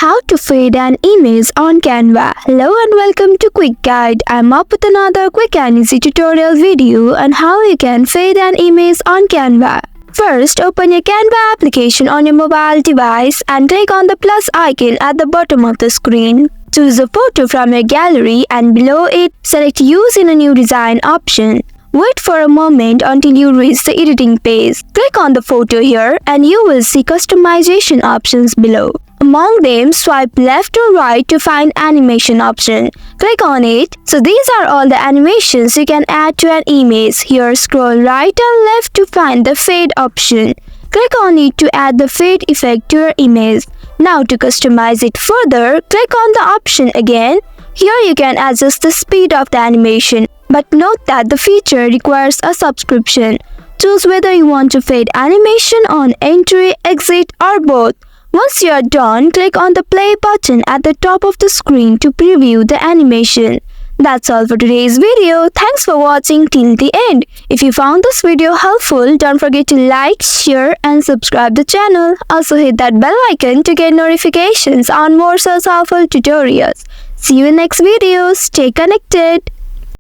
How to fade an image on Canva. Hello and welcome to Quick Guide. I'm up with another quick and easy tutorial video on how you can fade an image on Canva. First, open your Canva application on your mobile device and click on the plus icon at the bottom of the screen. Choose a photo from your gallery and below it, select Use in a New Design option. Wait for a moment until you reach the editing page. Click on the photo here and you will see customization options below. Among them, swipe left or right to find animation option. Click on it. So these are all the animations you can add to an image. Here scroll right and left to find the fade option. Click on it to add the fade effect to your image. Now to customize it further, click on the option again. Here you can adjust the speed of the animation. But note that the feature requires a subscription. Choose whether you want to fade animation on entry, exit or both. Once you are done, click on the play button at the top of the screen to preview the animation. That's all for today's video. Thanks for watching till the end. If you found this video helpful, don't forget to like, share and subscribe the channel. Also hit that bell icon to get notifications on more such helpful tutorials. See you in next video. Stay connected.